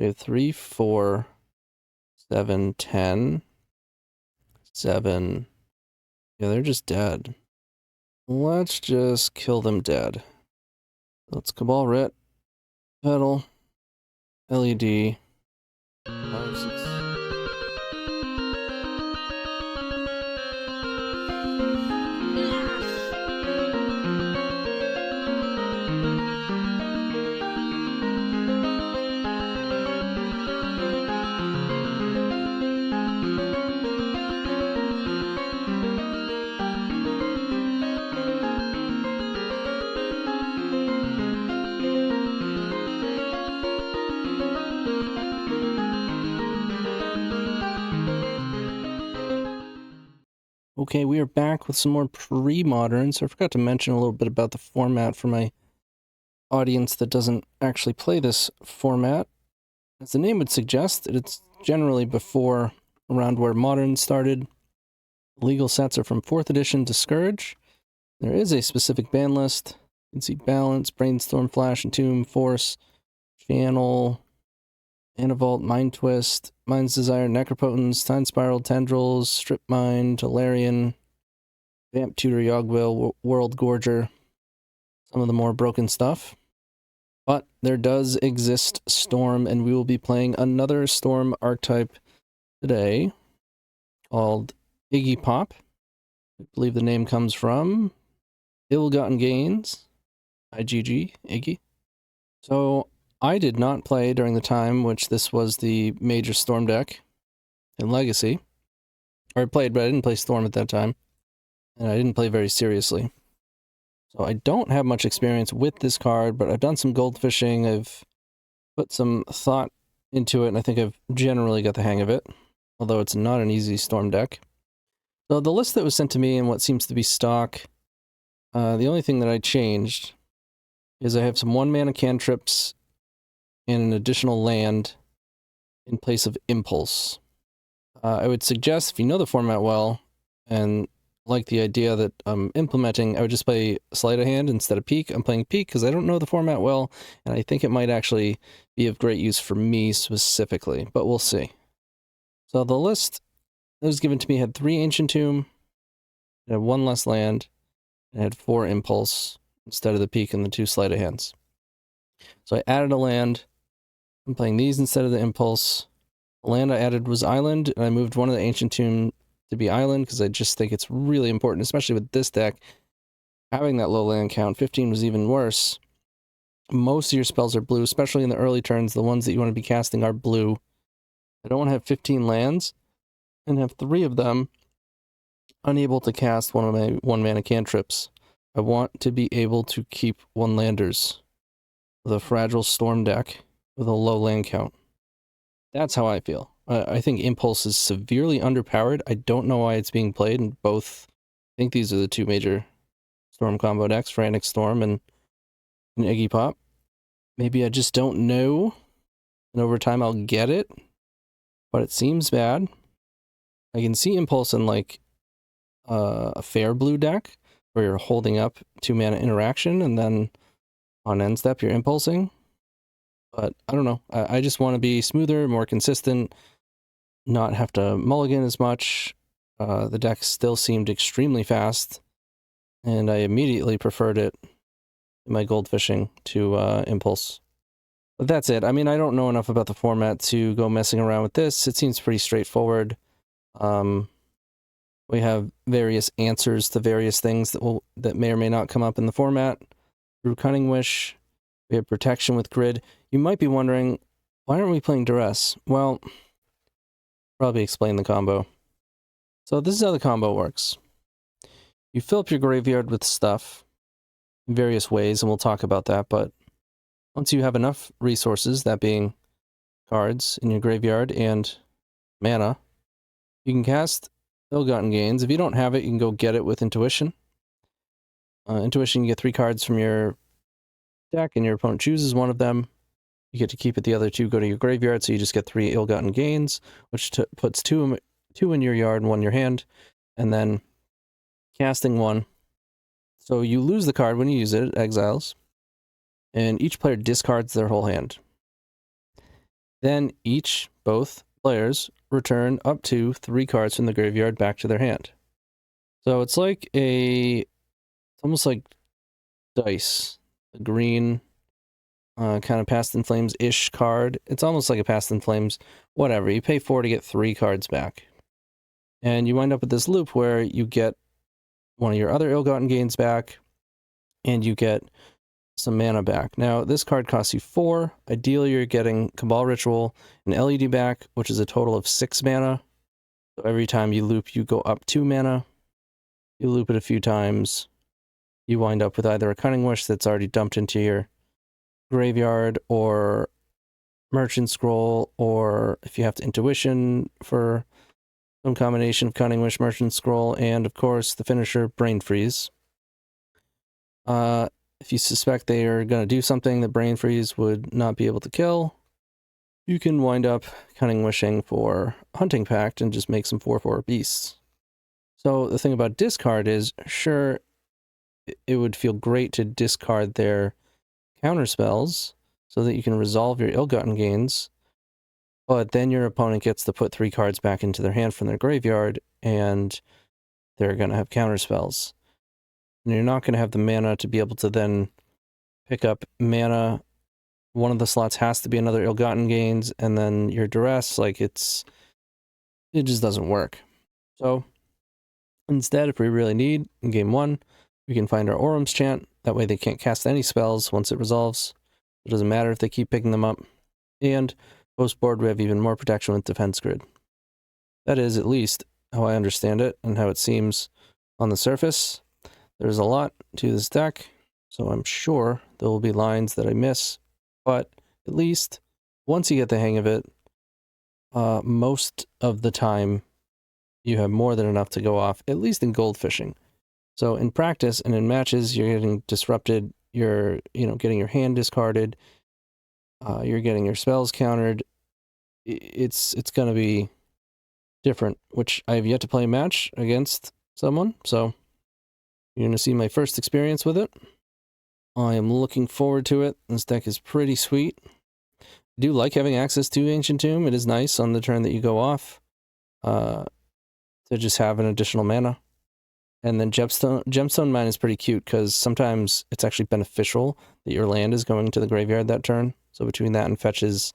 We have 3, 4, 7, 10, 7. Yeah, they're just dead. Let's just kill them dead. Let's Cabal Rit, Petal, LED, 5, 6. Okay, we are back with some more Premodern. So I forgot to mention a little bit about the format for my audience that doesn't actually play this format. As the name would suggest, it's generally before around where Modern started. Legal sets are from 4th edition to Scourge. There is a specific ban list. You can see Balance, Brainstorm, Flash, Entomb, Force, Channel, Anavolt, Mind Twist, Mind's Desire, Necropotence, Time Spiral, Tendrils, Strip Mine, Tolarian, Vamp Tutor, Yogwill, World Gorger, some of the more broken stuff. But there does exist Storm, and we will be playing another Storm archetype today called Iggy Pop. I believe the name comes from Ill-Gotten Gains, IGG, Iggy. So I did not play during the time which this was the major Storm deck in Legacy. Or I played, but I didn't play Storm at that time. And I didn't play very seriously. So I don't have much experience with this card, but I've done some goldfishing. I've put some thought into it, and I think I've generally got the hang of it. Although it's not an easy Storm deck. So the list that was sent to me and what seems to be stock, the only thing that I changed is I have some 1-mana cantrips and an additional land in place of Impulse. I would suggest, if you know the format well, and like the idea that I'm implementing, I would just play Sleight of Hand instead of Peek. I'm playing Peek because I don't know the format well, and I think it might actually be of great use for me specifically, but we'll see. So the list that was given to me had 3 Ancient Tomb, it had 1 less land, and it had 4 Impulse instead of the Peek and the 2 Sleight of Hands. So I added a land. I'm playing these instead of the Impulse. The land I added was Island, and I moved one of the Ancient Tomb to be Island because I just think it's really important, especially with this deck. Having that low land count, 15 was even worse. Most of your spells are blue, especially in the early turns. The ones that you want to be casting are blue. I don't want to have 15 lands and have 3 of them unable to cast one of my 1-mana cantrips. I want to be able to keep 1-landers with a fragile Storm deck with a low land count. That's how I feel. I think Impulse is severely underpowered. I don't know why it's being played in both. I think these are the 2 major Storm combo decks, Frantic Storm and Iggy Pop. Maybe I just don't know, and over time I'll get it, but it seems bad. I can see Impulse in like a fair blue deck, where you're holding up 2-mana interaction, and then on end step you're impulsing. But I don't know. I just want to be smoother, more consistent, not have to mulligan as much. The deck still seemed extremely fast, and I immediately preferred it in my goldfishing to Impulse. But that's it. I mean, I don't know enough about the format to go messing around with this. It seems pretty straightforward. We have various answers to various things that may or may not come up in the format. Through Cunning Wish, we have protection with Grid. You might be wondering, why aren't we playing Duress? Well, probably explain the combo. So this is how the combo works. You fill up your graveyard with stuff in various ways, and we'll talk about that, but once you have enough resources, that being cards in your graveyard and mana, you can cast Ill-Gotten Gains. If you don't have it, you can go get it with Intuition. Intuition, you get 3 cards from your deck, and your opponent chooses one of them. You get to keep it. The other 2 go to your graveyard, so you just get 3 Ill-Gotten Gains, which puts 2 in your yard and 1 in your hand, and then casting 1. So you lose the card when you use it, it exiles, and each player discards their whole hand. Then both players return up to 3 cards from the graveyard back to their hand. So it's like it's almost like dice, a green kind of Past in Flames-ish card. It's almost like a Past in Flames, whatever. You pay 4 to get 3 cards back. And you wind up with this loop where you get one of your other ill-gotten gains back, and you get some mana back. Now, this card costs you 4. Ideally, you're getting Cabal Ritual and LED back, which is a total of 6 mana. So every time you loop, you go up 2 mana. You loop it a few times. You wind up with either a Cunning Wish that's already dumped into your graveyard, or Merchant Scroll, or if you have to Intuition for some combination of Cunning Wish, Merchant Scroll, and of course the finisher, Brain Freeze. If you suspect they are going to do something that Brain Freeze would not be able to kill, you can wind up Cunning Wishing for Hunting Pact and just make some 4/4 beasts. So the thing about discard is, sure, it would feel great to discard their counter spells so that you can resolve your ill-gotten gains, but then your opponent gets to put 3 cards back into their hand from their graveyard, and they're going to have counter spells. And you're not going to have the mana to be able to then pick up mana. One of the slots has to be another ill-gotten gains, and then your duress, like it just doesn't work. So instead, if we really need, in game 1, we can find our Orum's Chant. That way they can't cast any spells once it resolves. It doesn't matter if they keep picking them up. And post-board, we have even more protection with Defense Grid. That is at least how I understand it and how it seems on the surface. There's a lot to this deck, so I'm sure there will be lines that I miss. But at least once you get the hang of it, most of the time you have more than enough to go off, at least in gold fishing. So in practice and in matches, you're getting disrupted, you're getting your hand discarded, you're getting your spells countered. It's going to be different, which I have yet to play a match against someone, so you're going to see my first experience with it. I am looking forward to it. This deck is pretty sweet. I do like having access to Ancient Tomb. It is nice on the turn that you go off to just have an additional mana. And then Gemstone Mine is pretty cute because sometimes it's actually beneficial that your land is going to the graveyard that turn. So between that and fetches,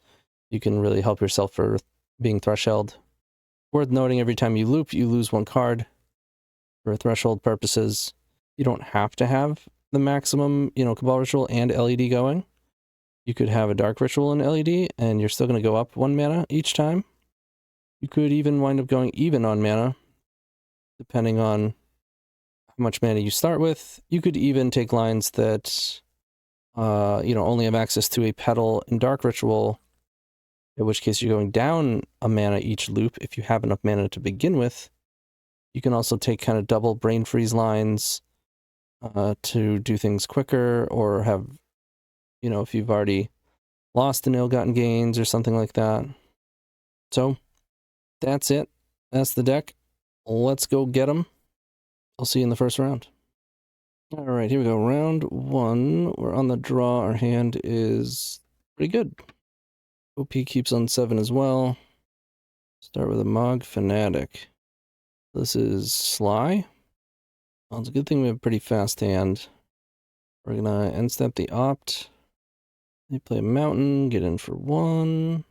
you can really help yourself for being Threshold. Worth noting, every time you loop, you lose 1 card for threshold purposes. You don't have to have the maximum, Cabal Ritual and LED going. You could have a Dark Ritual and LED, and you're still going to go up 1 mana each time. You could even wind up going even on mana, depending on how much mana you start with. You could even take lines that, only have access to a Petal and Dark Ritual, in which case you're going down a mana each loop if you have enough mana to begin with. You can also take kind of double Brain Freeze lines to do things quicker, or have, if you've already lost an ill-gotten gains or something like that. So that's it. That's the deck. Let's go get them. I'll see you in the first round. All right, here we go. Round 1. We're on the draw. Our hand is pretty good. OP keeps on 7 as well. Start with a Mog Fanatic. This is Sligh. Well, it's a good thing we have a pretty fast hand. We're going to end step the Opt. They play a Mountain, get in for 1.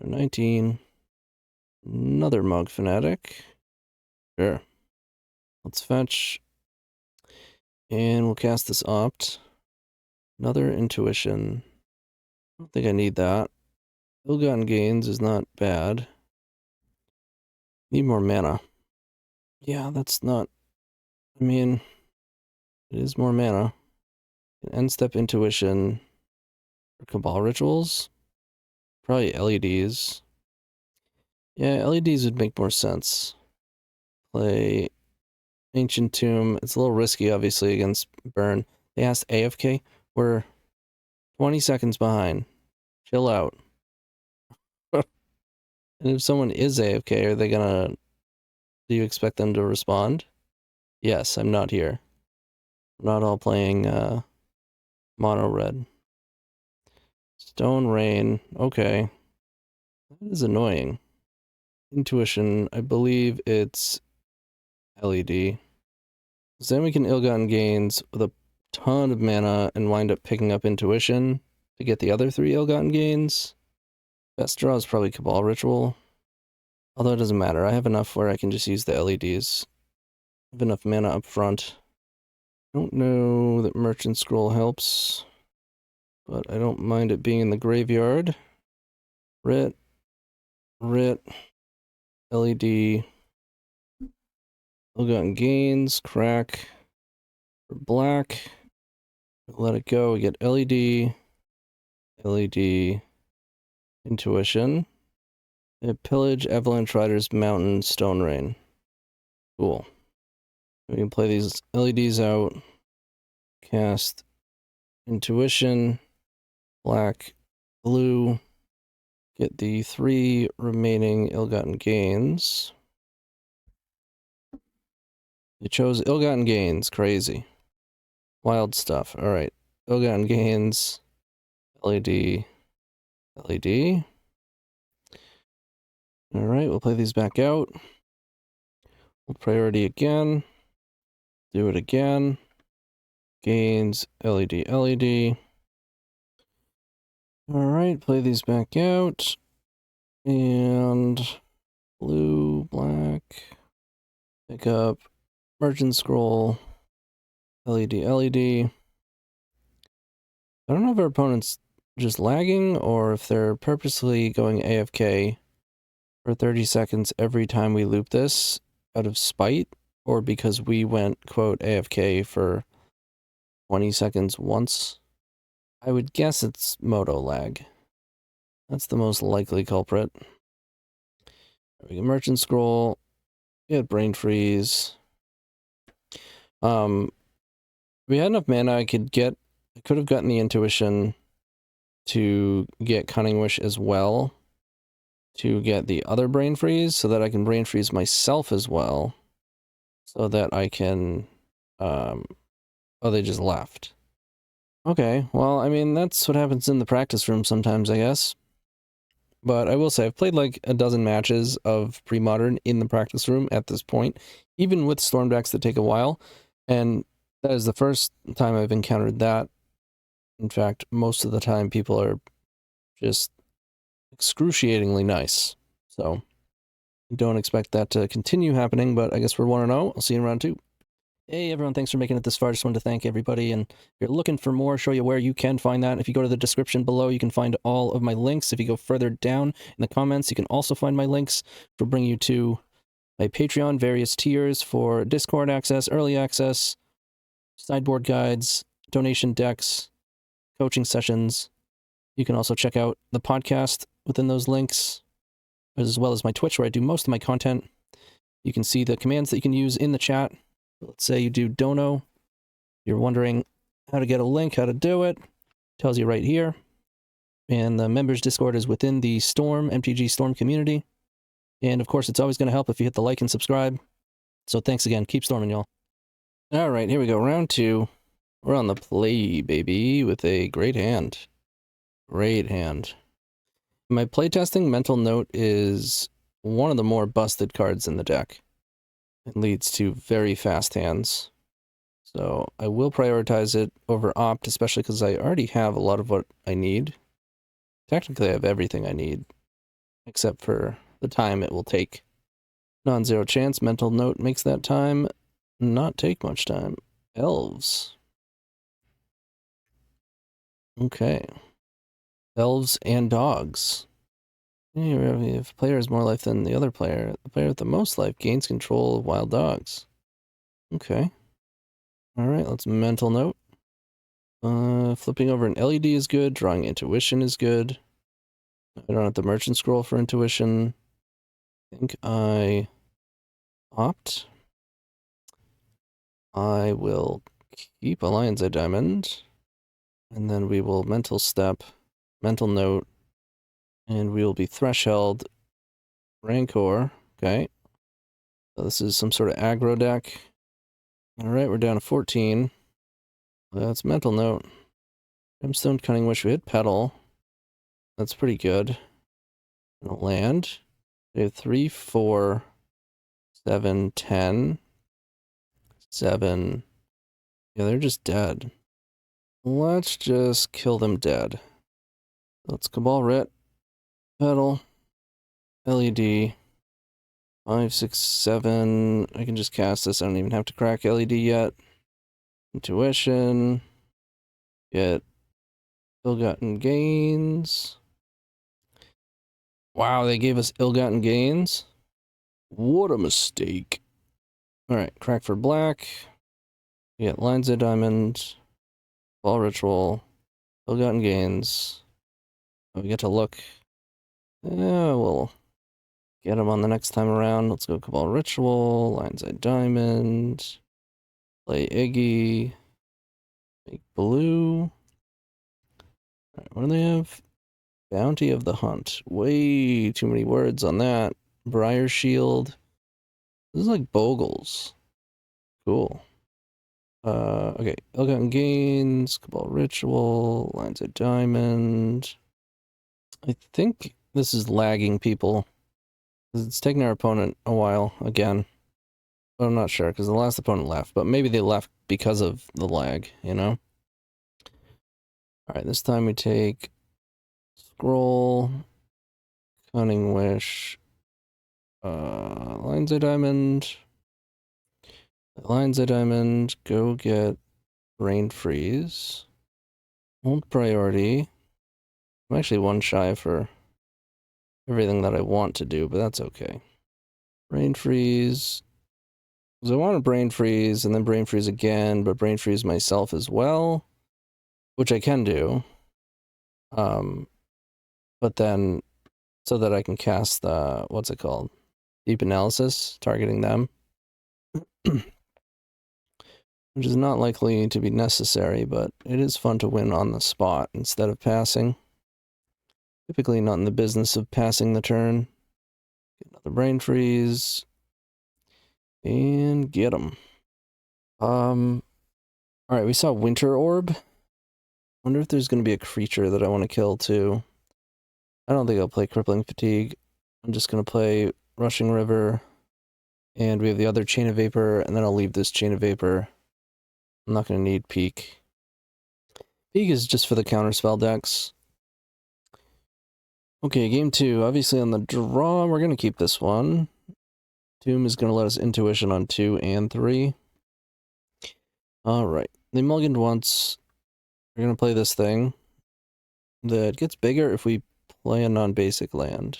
19. Another Mog Fanatic. Sure. Let's fetch. And we'll cast this Opt. Another Intuition. I don't think I need that. Ill-gotten gains is not bad. Need more mana. Yeah, that's not... I mean, it is more mana. End step Intuition. For Cabal Rituals. Probably LEDs. Yeah, LEDs would make more sense. Play Ancient Tomb. It's a little risky, obviously, against Burn. They asked AFK. We're 20 seconds behind. Chill out. And if someone is AFK, are they gonna... Do you expect them to respond? Yes, I'm not here. We're not all playing mono red. Stone Rain. Okay. That is annoying. Intuition. I believe it's LED. So then we can Ill-Gotten Gains with a ton of mana and wind up picking up Intuition to get the other 3 Ill-Gotten Gains. Best draw is probably Cabal Ritual. Although it doesn't matter. I have enough where I can just use the LEDs. I have enough mana up front. Don't know that Merchant Scroll helps, but I don't mind it being in the graveyard. Rit, LED, Ill-Gotten Gains, crack, for black, let it go, we get LED, Intuition, Pillage, Avalanche Riders, Mountain, Stone Rain. Cool. We can play these LEDs out, cast Intuition, black, blue, get the 3 remaining Ill-Gotten Gains. You chose Ill-Gotten Gains, crazy. Wild stuff. Alright, Ill-Gotten Gains, LED. Alright, we'll play these back out. We'll priority again. Do it again. Gains, LED. Alright, play these back out. And blue, black. Pick up Merchant Scroll. LED. I don't know if our opponent's just lagging or if they're purposely going AFK for 30 seconds every time we loop this out of spite, or because we went, quote, AFK for 20 seconds once. I would guess it's Moto lag. That's the most likely culprit. We get Merchant Scroll, get Brain Freeze. We had enough mana, I could have gotten the Intuition to get Cunning Wish as well, to get the other Brain Freeze, so that I can Brain Freeze myself as well, so that I can, oh, they just left. Okay, well, I mean, that's what happens in the practice room sometimes, I guess. But I will say, I've played like a dozen matches of Premodern in the practice room at this point, even with Storm decks that take a while, and that is the first time I've encountered that. In fact, most of the time people are just excruciatingly nice. So, don't expect that to continue happening, but I guess we're 1-0. I'll see you in round 2. Hey everyone, thanks for making it this far. Just wanted to thank everybody, and if you're looking for more, show you where you can find that. If you go to the description below, you can find all of my links. If you go further down in the comments, you can also find my links, which will bring you to my Patreon, various tiers for Discord access, early access, sideboard guides, donation decks, coaching sessions. You can also check out the podcast within those links, as well as my Twitch, where I do most of my content. You can see the commands that you can use in the chat. Let's say you do JonaW. You're wondering how to get a link, how to do it. Tells you right here. And the members Discord is within the Storm, MTG Storm community. And of course, it's always going to help if you hit the like and subscribe. So thanks again. Keep storming, y'all. All right, here we go. Round 2. We're on the play, baby, with a great hand. Great hand. In my playtesting, Mental Note is one of the more busted cards in the deck. It leads to very fast hands. So I will prioritize it over Opt, especially because I already have a lot of what I need. Technically, I have everything I need, except for the time it will take. Non-zero chance, Mental Note makes that time not take much time. Elves. Okay. Elves and dogs. If player has more life than the other player, the player with the most life gains control of wild dogs. Okay. Alright, let's Mental Note. Flipping over an LED is good. Drawing Intuition is good. I don't have the Merchant Scroll for Intuition. I think I Opt. I will keep a Lion's Eye Diamond. And then we will Mental Step, Mental Note, and we will be Threshold, Rancor. Okay. So this is some sort of aggro deck. Alright, we're down to 14. That's Mental Note. Brimstone, Cunning Wish, we hit Petal. That's pretty good. Gonna land. We have 3, 4, 7, 10, 7. Yeah, they're just dead. Let's just kill them dead. Let's Cabal Rit. Petal. LED. 5, 6, 7. I can just cast this. I don't even have to crack LED yet. Intuition. Get ill-gotten gains. Wow, they gave us ill-gotten gains. What a mistake. Alright, crack for black. We get lines of diamond. Ball ritual. Ill-gotten gains. We get to look. Yeah, we'll get them on the next time around. Let's go Cabal Ritual. Lines of diamond. Play Iggy. Make blue. Alright, what do they have? Bounty of the Hunt. Way too many words on that. Briar Shield. This is like Bogles. Cool. Okay. Ill-gotten gains. Cabal Ritual. Lines of diamond. I think this is lagging people. It's taking our opponent a while again. But I'm not sure because the last opponent left. But maybe they left because of the lag, you know? Alright, this time we take Scroll, Cunning Wish, Lines of Diamond, go get Brain Freeze, hold priority. I'm actually one shy for everything that I want to do, but that's okay. Brain Freeze, because I want to Brain Freeze and then Brain Freeze again, but Brain Freeze myself as well, which I can do. But then, so that I can cast the, what's it called? Deep Analysis, targeting them. Which is not likely to be necessary, but it is fun to win on the spot instead of passing. Typically not in the business of passing the turn. Get another Brain Freeze. And get them. Alright, we saw Winter Orb. Wonder if there's going to be a creature that I want to kill too. I don't think I'll play Crippling Fatigue. I'm just going to play Rushing River. And we have the other Chain of Vapor, and then I'll leave this Chain of Vapor. I'm not going to need Peak. Peak is just for the counterspell decks. Okay, game 2. Obviously on the draw, we're going to keep this one. Tomb is going to let us Intuition on 2 and 3. Alright, they mulliganed once. We're going to play this thing that gets bigger if we play a non-basic land.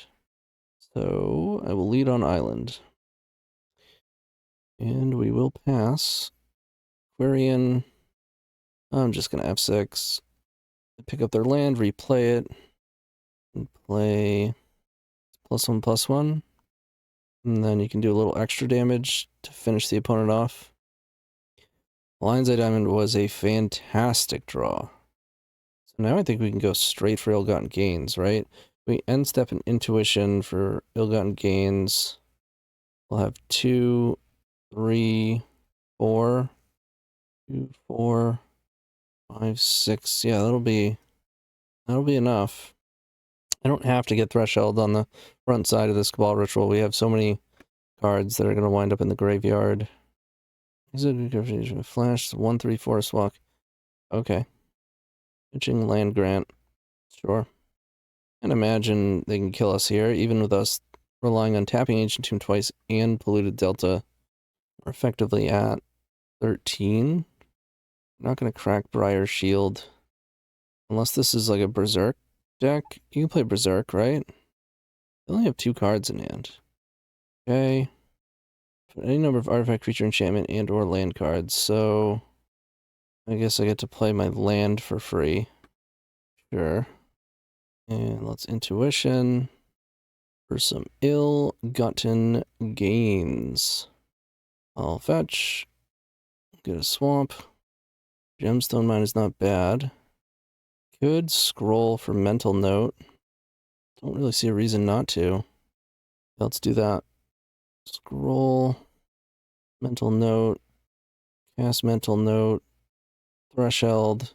So I will lead on island. And we will pass. Aquarian. I'm just going to F6. Pick up their land, replay it. And play +1/+1. And then you can do a little extra damage to finish the opponent off. Lion's Eye Diamond was a fantastic draw. So now I think we can go straight for ill-gotten gains, right? We end step an Intuition for ill-gotten gains. We'll have 2, 3, 4, 2, 4, 5, 6. Yeah, that'll be enough. I don't have to get Threshold on the front side of this Cabal Ritual. We have so many cards that are going to wind up in the graveyard. Is it a flash? 1, 3, Forest Walk. Okay. Pitching Land Grant. Sure. And imagine they can kill us here, even with us relying on tapping Ancient Tomb twice and Polluted Delta. We're effectively at 13. I'm not going to crack Briar Shield. Unless this is like a Berserk deck. You can play Berserk, right? They only have 2 cards in hand. Okay. Any number of artifact, creature, enchantment, and or land cards. So I guess I get to play my land for free. Sure. And let's Intuition for some ill-gotten gains. I'll fetch. Get a swamp. Gemstone Mine is not bad. Could scroll for Mental Note. Don't really see a reason not to. Let's do that. Scroll. Mental Note. Cast Mental Note. Threshold.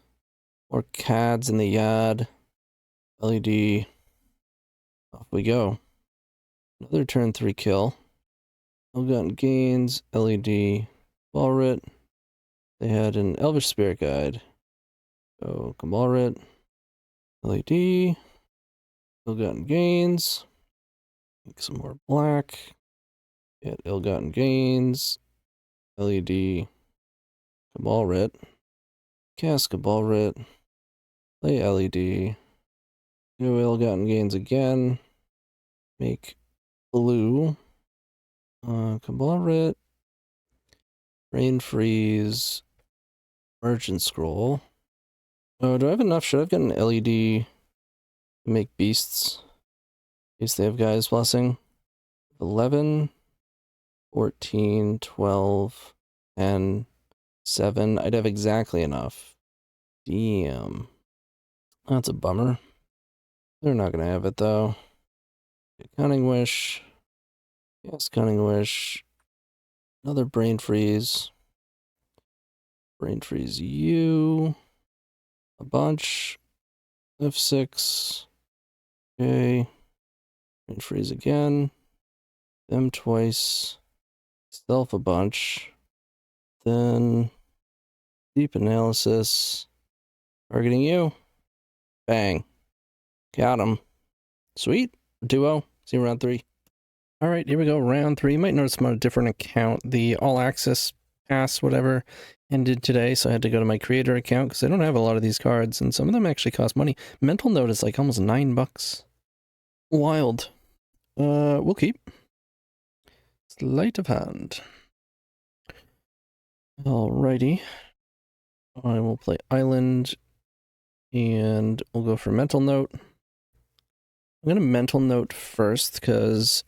Or CADs in the Yad. LED. Off we go. Another turn 3 kill. Ill-Gotten Gains, LED, Balrit. They had an Elvish Spirit Guide. So, Balrit, LED, Ill-Gotten Gains. Make some more black. Get Ill-Gotten Gains, LED, Balrit. Cast Balrit. Play LED. Do Ill-Gotten Gains again. Make blue. Balrit. Rain Freeze. Merchant Scroll. Oh, do I have enough? Should I have gotten LED to make beasts? In case they have Guy's Blessing. 11, 14, 12, 10, 7. I'd have exactly enough. Damn. That's a bummer. They're not going to have it, though. Cunning Wish. Yes, Cunning Wish. Another Brain Freeze. Brain Freeze you. A bunch. F6. Okay. Brain Freeze again. Them twice. Stealth a bunch. Then Deep Analysis. Targeting you. Bang. Got him. Sweet. Duo. See you round 3. All right, here we go. Round 3. You might notice I'm on a different account. The All Access Pass, whatever, ended today, so I had to go to my creator account because I don't have a lot of these cards, and some of them actually cost money. Mental Note is like almost $9. Wild. We'll keep. Sleight of Hand. Alrighty. I will play Island, and we'll go for Mental Note. I'm going to Mental Note first, because,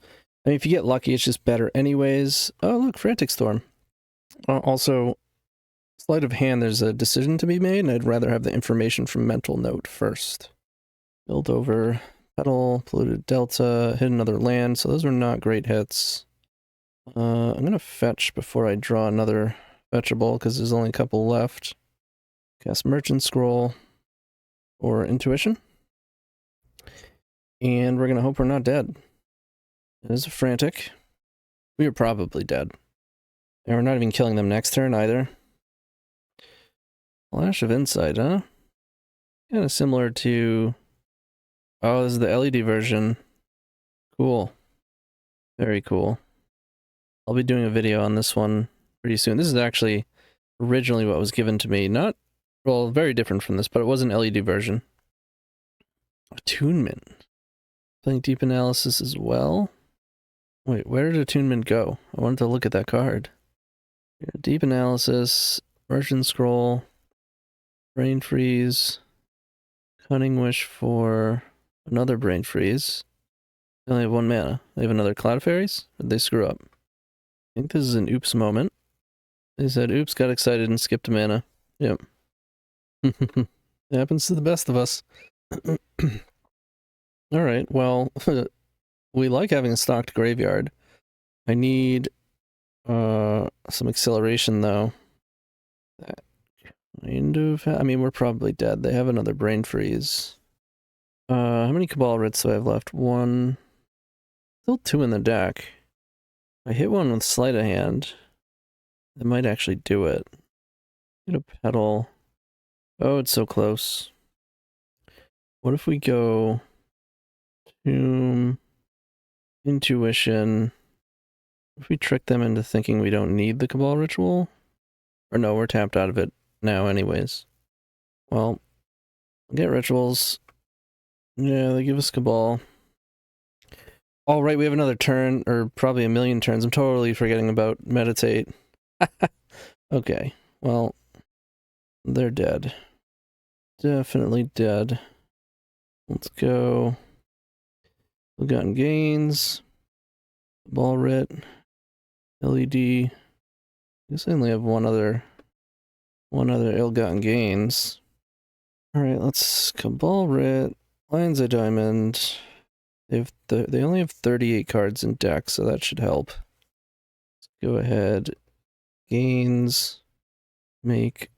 I mean, if you get lucky, it's just better anyways. Oh, look, Frantic Storm. Also, Sleight of Hand, there's a decision to be made, and I'd rather have the information from Mental Note first. Build over, Petal, Polluted Delta, hit another land, so those are not great hits. I'm going to fetch before I draw another fetchable, because there's only a couple left. Cast Merchant Scroll, or Intuition. And we're going to hope we're not dead. It is a Frantic. We are probably dead. And we're not even killing them next turn either. Flash of Insight, huh? Kind of similar to... Oh, this is the LED version. Cool. Very cool. I'll be doing a video on this one pretty soon. This is actually originally what was given to me. Not... Well, very different from this, but it was an LED version. Attunement. Playing Deep Analysis as well. Wait, where did Attunement go? I wanted to look at that card. Deep Analysis, Merchant Scroll, Brain Freeze, Cunning Wish for another Brain Freeze. They only have 1 mana. They have another Cloud Fairies? Or did they screw up? I think this is an oops moment. They said oops, got excited and skipped a mana. Yep. It happens to the best of us. Alright, well, we like having a stocked graveyard. I need some acceleration, though. That kind of... I mean, we're probably dead. They have another Brain Freeze. How many Cabal Writs do I have left? 1. Still 2 in the deck. I hit one with Sleight of Hand. That might actually do it. Get a Petal. Oh, it's so close. What if we go... Tomb... Intuition... If we trick them into thinking we don't need the Cabal Ritual? Or no, we're tapped out of it now anyways. Well, get rituals. Yeah, they give us Cabal. All right, we have another turn, or probably a million turns. I'm totally forgetting about Meditate. Okay, well, they're dead. Definitely dead. Let's go. Ill-Gotten Gains. Ball Writ. LED. I guess I only have one other Ill-Gotten Gains. Alright, let's Cabal Writ. Lion's Eye Diamond. They only have 38 cards in deck, so that should help. Let's go ahead. Gains. Make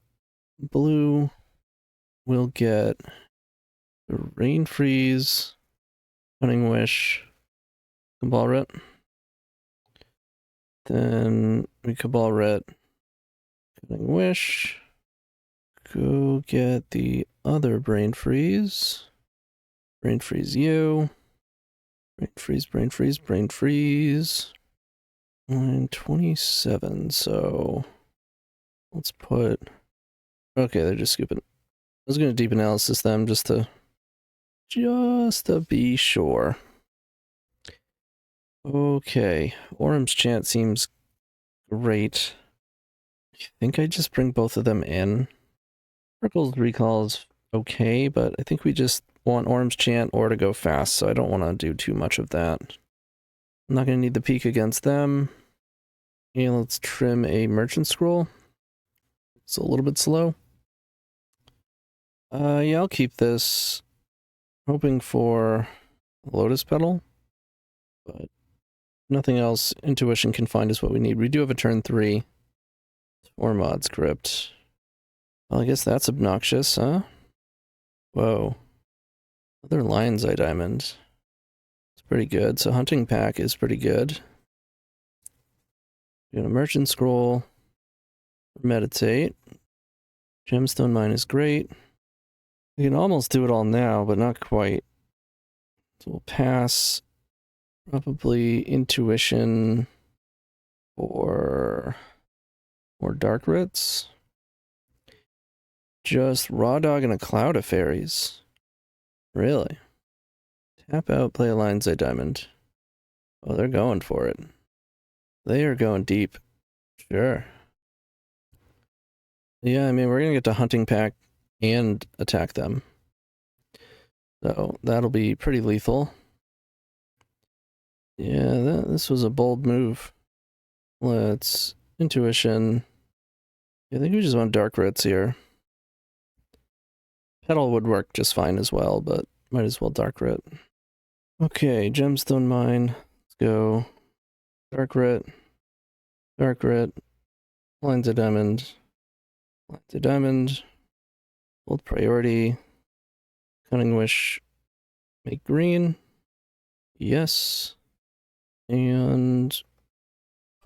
blue. We'll get Rain Freeze, Cunning Wish, Cabal Ret. Then we Cabal Ret, Cunning Wish. Go get the other Brain Freeze. Brain Freeze you. Brain Freeze, Brain Freeze, Brain Freeze. Line 27, so let's put... Okay, they're just scooping. I was going to deep analysis them just to be sure. Okay, Orm's Chant seems great. I think I just bring both of them in. Circle's Recall is okay, but I think we just want Orm's Chant or to go fast, so I don't want to do too much of that. I'm not going to need the peak against them. Okay, let's trim a Merchant Scroll. It's a little bit slow. Yeah, I'll keep this. Hoping for a Lotus Petal, but nothing else Intuition can find is what we need. We do have a turn 3. 4 Mod Script. Well, I guess that's obnoxious, huh? Whoa. Other Lion's Eye Diamond. It's pretty good. So Hunting Pack is pretty good. We got a Merchant Scroll. Meditate. Gemstone Mine is great. We can almost do it all now, but not quite. So we'll pass probably Intuition or more Dark Rits. Just Raw Dog and a Cloud of Fairies. Really? Tap out, play a Lion's Eye Diamond. Oh, they're going for it. They are going deep. Sure. Yeah, I mean, we're going to get to Hunting Pack and attack them. So that'll be pretty lethal. Yeah, this was a bold move. Let's Intuition. I think we just want Dark Rits here. Petal would work just fine as well, but might as well Dark Rit. Okay, Gemstone Mine. Let's go. Dark Rit. Dark Rit. Lines of Diamond. Lines of Diamond. Hold priority. Cunning Wish. Make green. Yes. And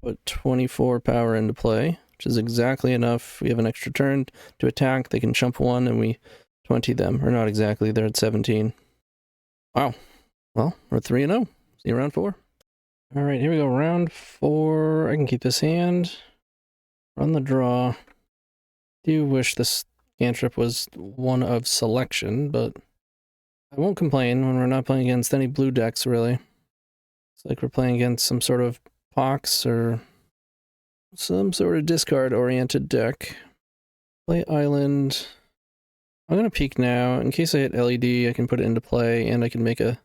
put 24 power into play, which is exactly enough. We have an extra turn to attack. They can chump 1 and we 20 them. Or not exactly, they're at 17. Wow. Well, we're 3-0. See you round 4. Alright, here we go. Round 4. I can keep this hand. Run the draw. Do wish this cantrip was one of selection, but I won't complain when we're not playing against any blue decks, really. It's like we're playing against some sort of Pox or some sort of discard-oriented deck. Play Island. I'm going to peek now. In case I hit LED, I can put it into play, and I can make a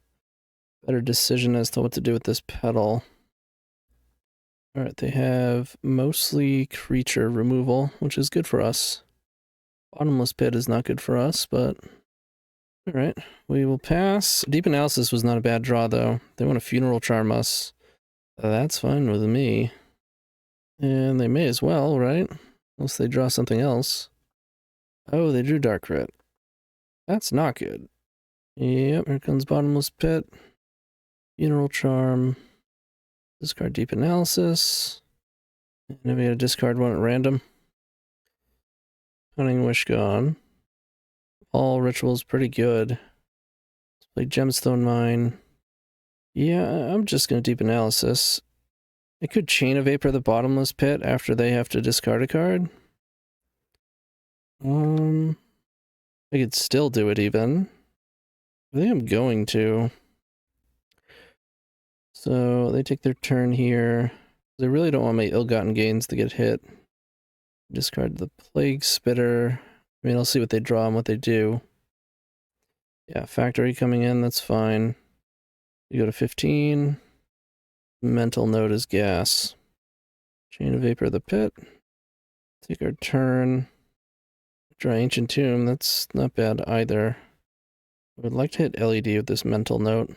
better decision as to what to do with this petal. Alright, they have mostly creature removal, which is good for us. Bottomless Pit is not good for us, but... Alright, we will pass. Deep Analysis was not a bad draw, though. They want to Funeral Charm us. That's fine with me. And they may as well, right? Unless they draw something else. Oh, they drew Dark Rit. That's not good. Yep, here comes Bottomless Pit. Funeral Charm. Discard Deep Analysis. And if we had to discard one at random. Cunning Wish gone. All Ritual's pretty good. Let's play Gemstone Mine. Yeah, I'm just going to Deep Analysis. I could Chain of Vapor the Bottomless Pit after they have to discard a card. I could still do it even. I think I'm going to. So they take their turn here. They really don't want my ill-gotten gains to get hit. Discard the Plague Spitter. I mean, I'll see what they draw and what they do. Yeah, Factory coming in, that's fine. You go to 15. Mental Note is gas. Chain of Vapor the Pit. Take our turn. Draw Ancient Tomb, that's not bad either. I would like to hit LED with this Mental Note.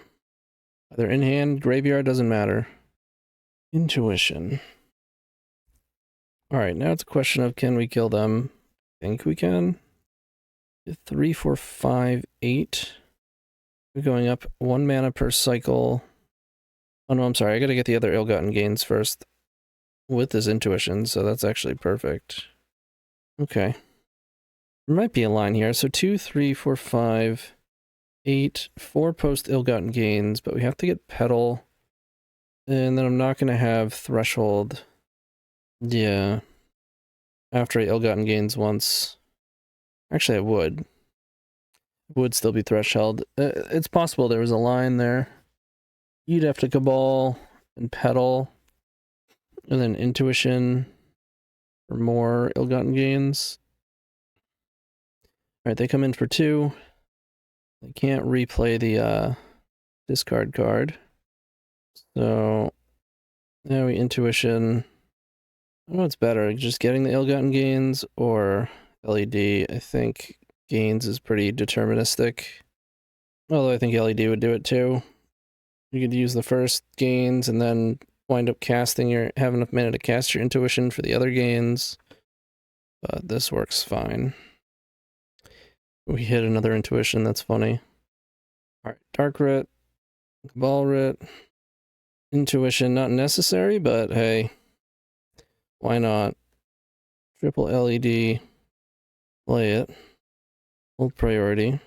Either in hand, graveyard, doesn't matter. Intuition. Alright, now it's a question of can we kill them? I think we can. 3, 4, 5, 8. We're going up 1 mana per cycle. Oh no, I'm sorry. I gotta get the other ill-gotten gains first with this intuition, so that's actually perfect. Okay. There might be a line here. So 2, 3, 4, 5, 8, 4 post ill-gotten gains, but we have to get Petal. And then I'm not gonna have Threshold. Yeah. After I ill-gotten gains once. Actually, I would. It would still be Threshold. It's possible there was a line there. You'd have to Cabal and Petal. And then Intuition for more ill-gotten gains. Alright, they come in for 2. They can't replay the discard card. So now we Intuition. I don't know what's better, just getting the ill-gotten gains or LED. I think gains is pretty deterministic. Although I think LED would do it too. You could use the first gains and then wind up have enough mana to cast your Intuition for the other gains. But this works fine. We hit another Intuition, that's funny. Alright, Dark Writ, Cabal Writ, Intuition, not necessary, but hey, why not? Triple LED, play it. Hold priority.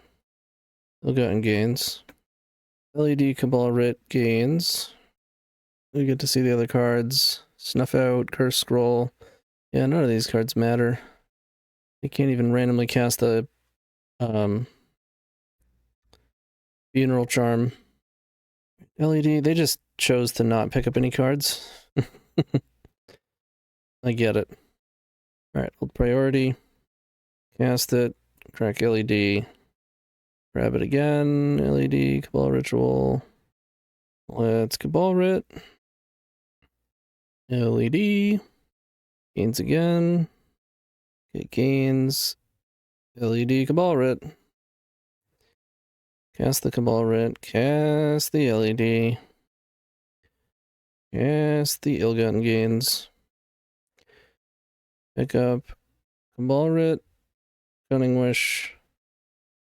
Ill-gotten gains. LED Cabal Writ gains. We get to see the other cards. Snuff Out, Curse Scroll. Yeah, none of these cards matter. You can't even randomly cast a Funeral Charm. LED, they just chose to not pick up any cards. I get it. Alright, hold priority. Cast it. Crack LED. Grab it again. LED, Cabal Ritual. Let's Cabal Writ. LED. Gains again. Okay, gains. LED, Cabal Writ. Cast the Cabal Writ. Cast the LED. Cast the ill-gotten gains. Pick up Cabal Writ. Cunning Wish.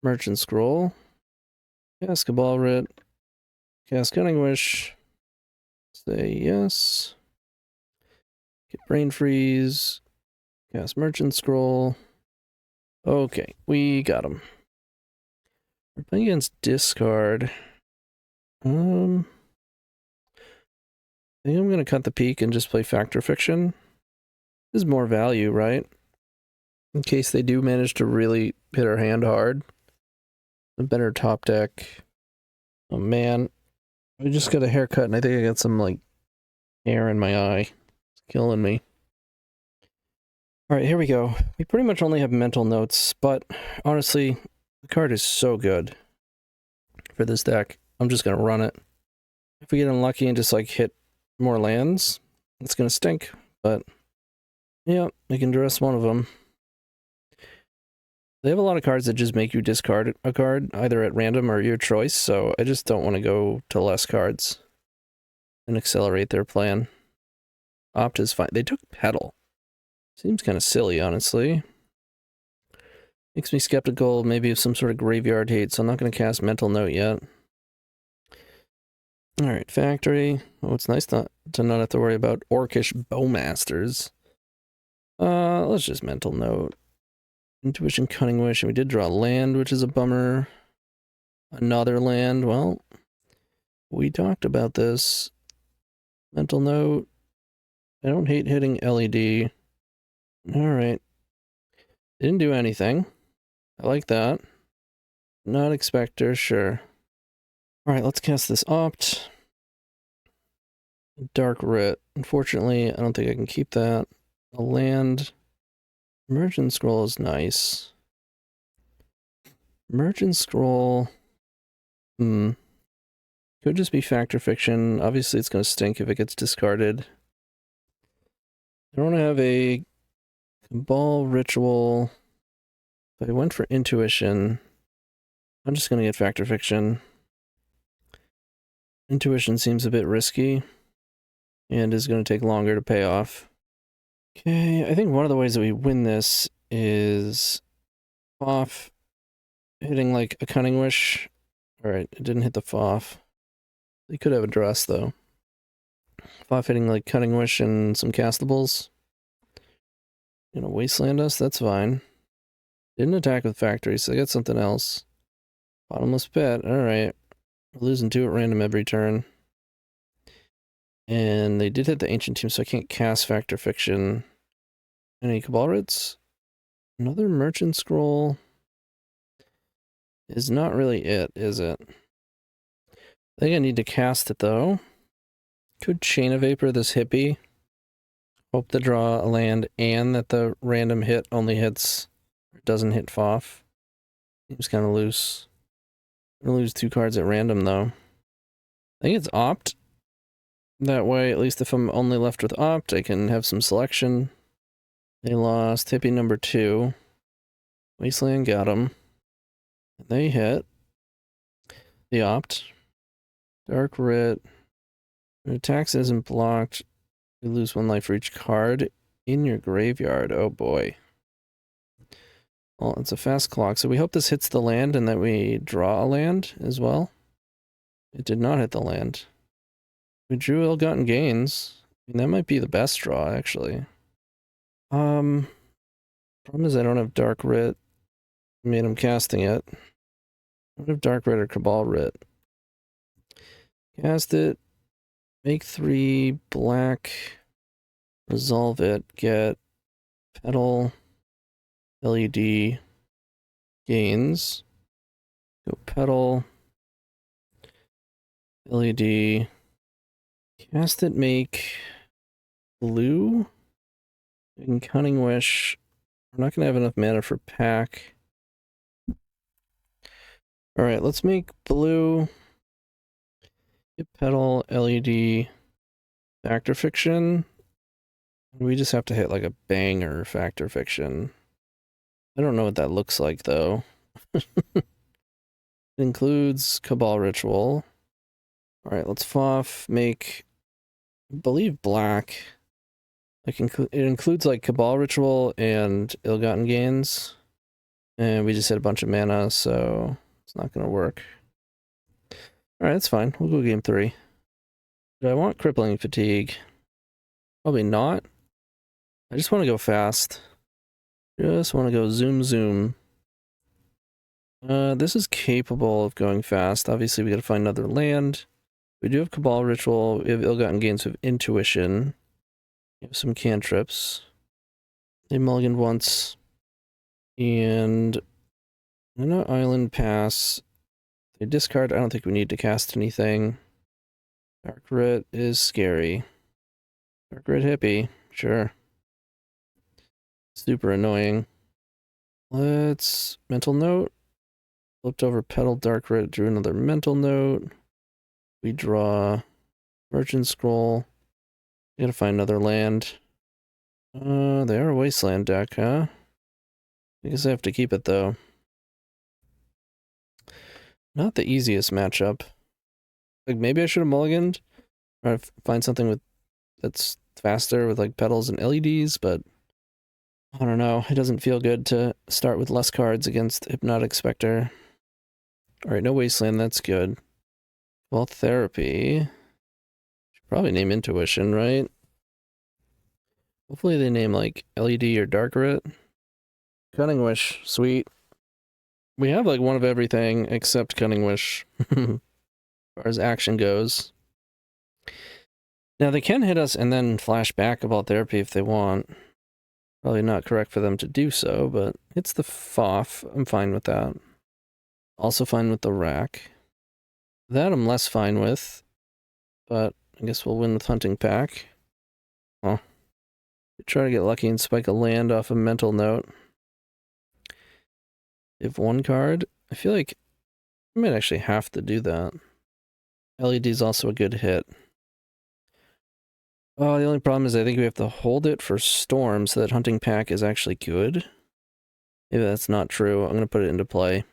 Merchant Scroll. Cast Cabal Writ. Cast Cunning Wish. Say yes. Get Brain Freeze. Cast Merchant Scroll. Okay, we got him. We're playing against discard. I think I'm gonna cut the peak and just play Factor Fiction. This is more value, right? In case they do manage to really hit our hand hard. A better top deck. Oh man. I just got a haircut and I think I got some like hair in my eye. It's killing me. Alright, here we go. We pretty much only have mental notes, but honestly, the card is so good for this deck. I'm just gonna run it. If we get unlucky and just like hit more lands, it's gonna stink, but yeah, we can dress one of them. They have a lot of cards that just make you discard a card, either at random or your choice, so I just don't want to go to less cards and accelerate their plan. Opt is fine. They took Petal. Seems kind of silly, honestly. Makes me skeptical, maybe of some sort of graveyard hate, so I'm not going to cast Mental Note yet. Alright, Factory. Oh, it's nice to not have to worry about Orcish Bowmasters. Let's just Mental Note. Intuition, Cunning Wish, and we did draw land, which is a bummer. Another land, well, we talked about this. Mental Note. I don't hate hitting LED. Alright. Didn't do anything. I like that. Not Expector, sure. Alright, let's cast this Opt. Dark Writ. Unfortunately, I don't think I can keep that. A land. Merchant Scroll is nice. Merchant Scroll. Could just be Factor Fiction. Obviously, it's going to stink if it gets discarded. I don't have a Cabal Ritual. If I went for Intuition, I'm just going to get Factor Fiction. Intuition seems a bit risky and is going to take longer to pay off. Okay, I think one of the ways that we win this is off hitting like a Cunning Wish Alright, it didn't hit the FOF. They could have addressed, though. FOF hitting, like, Cunning Wish and some castables. Gonna wasteland us? That's fine. Didn't attack with Factory, so they got something else. Bottomless Pit, alright. We're losing 2 at random every turn. And they did hit the Ancient Team, so I can't cast Factor Fiction. Any Cabal Writs? Another Merchant Scroll is not really it, is it? I think I need to cast it, though. Could Chain of Vapor this hippie. Hope to draw a land and that the random hit only hits, or doesn't hit FOF. Seems kind of loose. I'm gonna lose 2 cards at random, though. I think it's Opt. That way, at least if I'm only left with Opt, I can have some selection. They lost hippie number 2. Wasteland got them. They hit the Opt. Dark Writ. When attacks isn't blocked, you lose 1 life for each card in your graveyard. Oh boy. Well, it's a fast clock, so we hope this hits the land and that we draw a land as well. It did not hit the land. We drew Ill-Gotten Gains. I mean, that might be the best draw, actually. Problem is I don't have Dark Writ. I made him casting it. I don't have Dark Writ or Cabal Writ. Cast it. Make 3 black. Resolve it. Get Petal. LED. Gains. Go Petal. LED. Cast it. Make blue. In Cunning Wish. We're not going to have enough mana for pack. Alright, let's make blue. Get Petal, LED, Factor Fiction. We just have to hit like a banger Factor Fiction. I don't know what that looks like, though. It includes Cabal Ritual. Alright, let's FOF, make, I believe, black. Like it includes like Cabal Ritual and Ill-Gotten Gains. And we just hit a bunch of mana, so it's not going to work. Alright, that's fine. We'll go game 3. Do I want Crippling Fatigue? Probably not. I just want to go fast. Just want to go zoom zoom. This is capable of going fast. Obviously, we got to find another land. We do have Cabal Ritual. We have Ill-Gotten Gains. We have Intuition. We have some cantrips. They mulliganed once. And no Island Pass. They discard. I don't think we need to cast anything. Dark Writ is scary. Dark Writ hippie. Sure. Super annoying. Let's mental note. Flipped over Petal, Dark Writ, drew another mental note. We draw Merchant Scroll. We gotta find another land. They are a Wasteland deck, huh? I guess I have to keep it, though. Not the easiest matchup. Like, maybe I should have mulliganed. Or find something with that's faster with, like, petals and LEDs, but I don't know. It doesn't feel good to start with less cards against Hypnotic Spectre. Alright, no Wasteland, that's good. Well, Therapy. Should probably name Intuition, right? Hopefully they name, like, LED or Dark Writ. Cunning Wish, sweet. We have, like, one of everything except Cunning Wish, as far as action goes. Now, they can hit us and then flash back about Therapy if they want. Probably not correct for them to do so, but it's the FOF. I'm fine with that. Also fine with the rack. That I'm less fine with, but I guess we'll win with Hunting Pack. Oh. Try to get lucky and spike a land off a mental note. If 1 card, I feel like I might actually have to do that. LED is also a good hit. Oh, the only problem is I think we have to hold it for Storm so that Hunting Pack is actually good. Maybe that's not true. I'm going to put it into play.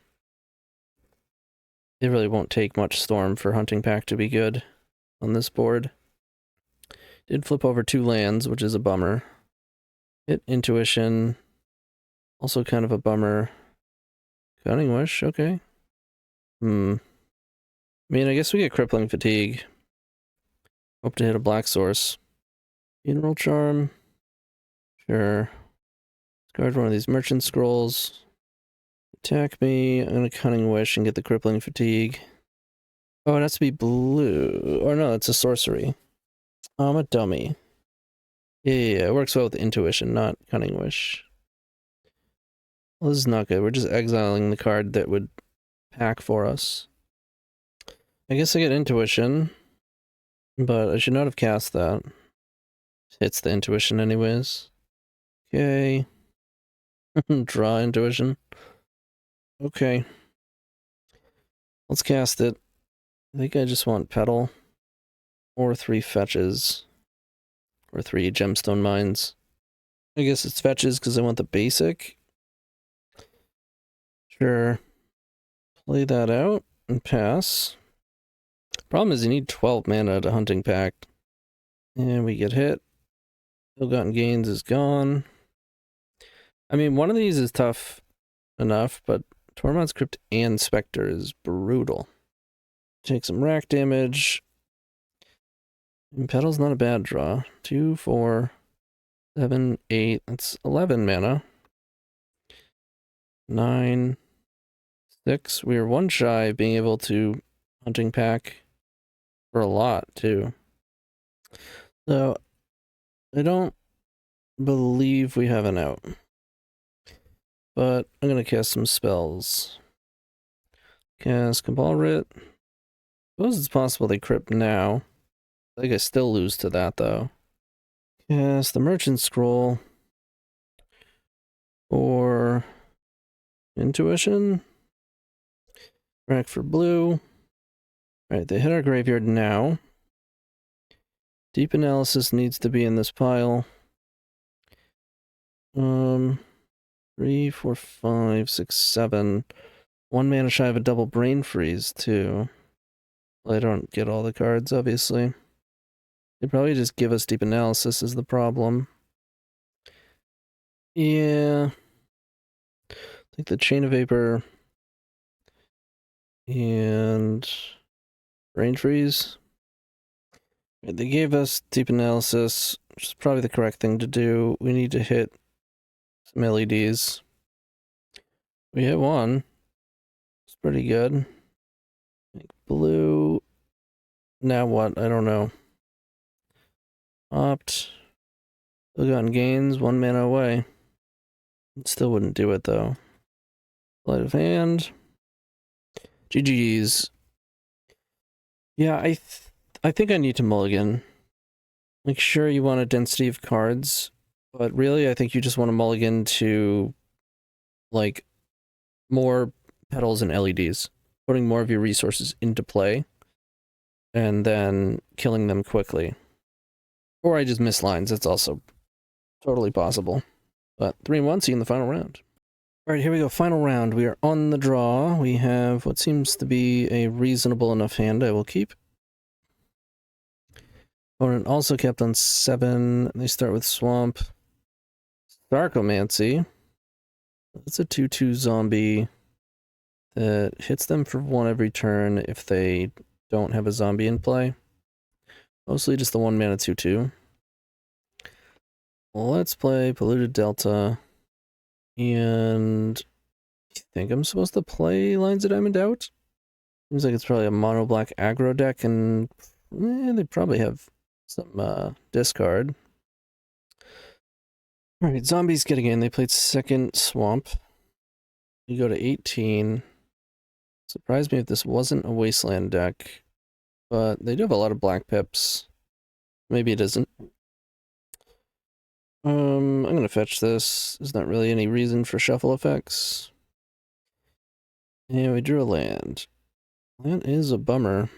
It really won't take much Storm for Hunting Pack to be good on this board. Did flip over 2 lands, which is a bummer. Hit Intuition. Also kind of a bummer. Cunning Wish, okay. I mean, I guess we get Crippling Fatigue. Hope to hit a black source. Funeral Charm. Sure. Discard one of these Merchant Scrolls. Attack me. I'm gonna Cunning Wish and get the Crippling Fatigue. Oh, it has to be blue. Or no, it's a sorcery. I'm a dummy. Yeah, it works well with Intuition, not Cunning Wish. Well, this is not good. We're just exiling the card that would pack for us. I guess I get Intuition, but I should not have cast that. Hits the Intuition anyways. Okay. Draw Intuition. Okay. Let's cast it. I think I just want Petal. Or 3 fetches. Or 3 gemstone mines. I guess it's fetches because I want the basic. Sure. Play that out and pass. Problem is you need 12 mana to Hunting Pact. And we get hit. Ill-Gotten Gains is gone. I mean, one of these is tough enough, but Tormod's Crypt and Spectre is brutal. Take some rack damage. And Petal's not a bad draw. 2, 4, 7, 8. That's 11 mana. 9, 6. We are 1 shy of being able to Hunting Pack for a lot, too. So, I don't believe we have an out. But I'm going to cast some spells. Cast Cabal Writ. I suppose it's possible they crypt now. I think I still lose to that, though. Cast the Merchant Scroll. Or Intuition. Rack for blue. Alright, they hit our graveyard now. Deep Analysis needs to be in this pile. 3, 4, 5, 6, 7. 1 mana shy of a double Brain Freeze, too. Well, I don't get all the cards, obviously. They probably just give us Deep Analysis is the problem. Yeah. I think the Chain of Vapor and Brain Freeze. They gave us Deep Analysis, which is probably the correct thing to do. We need to hit some LEDs. We hit one. It's pretty good. Make blue. Now what? I don't know. Opt. Ill-Gotten Gains, 1 mana away. Still wouldn't do it, though. Sleight of Hand. GG's. Yeah, I think I need to mulligan. Like, sure, you want a density of cards, but really, I think you just want to mulligan to, like, more petals and LEDs. Putting more of your resources into play, and then killing them quickly. Or I just miss lines, that's also totally possible. But 3-1, see you in the final round. Alright, here we go, final round. We are on the draw. We have what seems to be a reasonable enough hand I will keep. Opponent also kept on 7. They start with Swamp. Sarcomancy. That's a 2/2 zombie that hits them for 1 every turn if they don't have a zombie in play. Mostly just the 1 mana 2/2. Let's play Polluted Delta. And I think I'm supposed to play Lines of Diamond out? Seems like it's probably a mono black aggro deck, and they probably have some discard. Alright, zombies getting in. They played second Swamp. We go to 18. Surprised me if this wasn't a Wasteland deck, but they do have a lot of black pips. Maybe it isn't. I'm gonna fetch this. There's not really any reason for shuffle effects. And we drew a land. That is a bummer.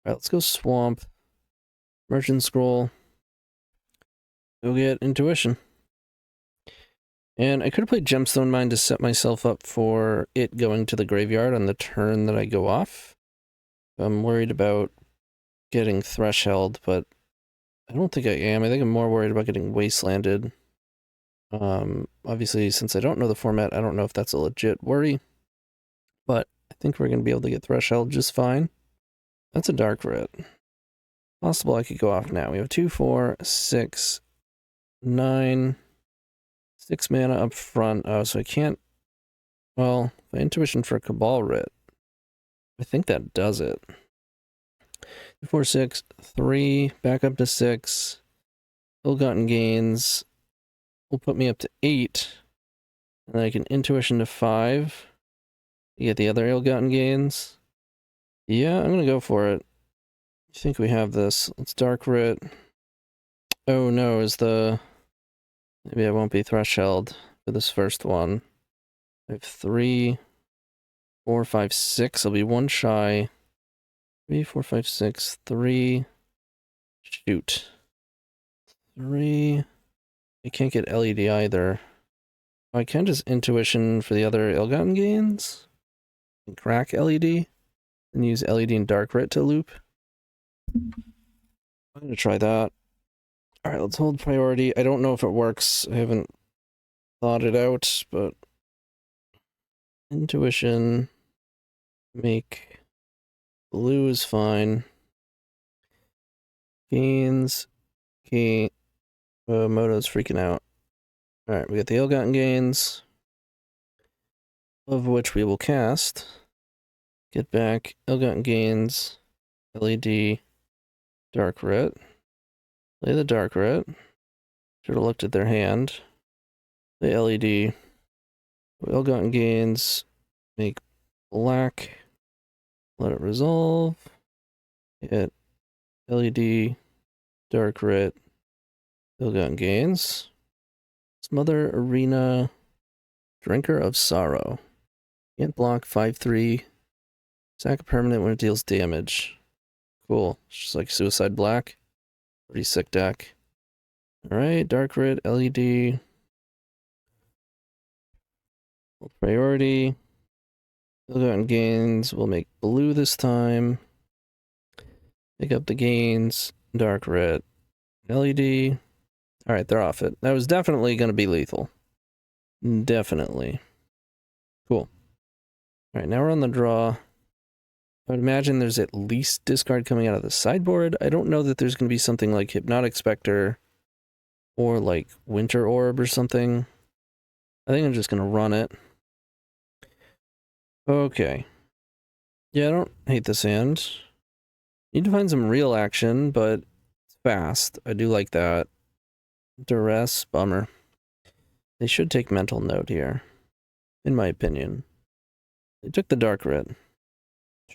Alright, let's go Swamp. Merchant Scroll. Go get Intuition. And I could have played Gemstone Mine to set myself up for it going to the graveyard on the turn that I go off. I'm worried about getting Threshold, but I don't think I am. I think I'm more worried about getting Wastelanded. Obviously, since I don't know the format, I don't know if that's a legit worry. But I think we're going to be able to get Threshold just fine. That's a dark red. Possible I could go off now. We have 2, 4, 6, 9, 6 mana up front. Oh, so I can't. Well, my intuition for Cabal Writ. I think that does it. 2, 4, 6, 3, back up to 6. Ill-gotten gains will put me up to 8. And then I can intuition to 5. You get the other ill-gotten gains. Yeah, I'm gonna go for it. I think we have this. Let's dark writ. Oh no, is the... Maybe I won't be threshold for this first one. I have 3, 4, 5, 6. I'll be 1 shy. 3, 4, 5, 6, 3. Shoot. 3. I can't get LED either. I can just intuition for the other ill-gotten gains. And crack LED. And use LED and dark writ to loop. I'm gonna try that. Alright, let's hold priority. I don't know if it works. I haven't thought it out, but intuition, make blue is fine. Gains, gain, Moto's freaking out. Alright, we got the ill-gotten gains, of which we will cast. Get back, ill-gotten gains, LED, dark writ. Play the dark writ. Should have looked at their hand. The LED. Ill-gotten gains. Make black. Let it resolve. Hit LED. Dark writ. Ill-gotten gains. Smother Arena. Drinker of Sorrow. Can't block 5/3. Sack a permanent when it deals damage. Cool. It's just like Suicide Black. Pretty sick deck. Alright, dark writ, LED. Priority. Ill-gotten gains. We'll make blue this time. Pick up the gains. Dark writ. LED. Alright, they're off it. That was definitely going to be lethal. Definitely. Cool. Alright, now we're on the draw. I would imagine there's at least discard coming out of the sideboard. I don't know that there's going to be something like Hypnotic Spectre or like Winter Orb or something. I think I'm just going to run it. Okay. Yeah, I don't hate this hand. Need to find some real action, but it's fast. I do like that. Duress, bummer. They should take mental note here, in my opinion. They took the dark writ.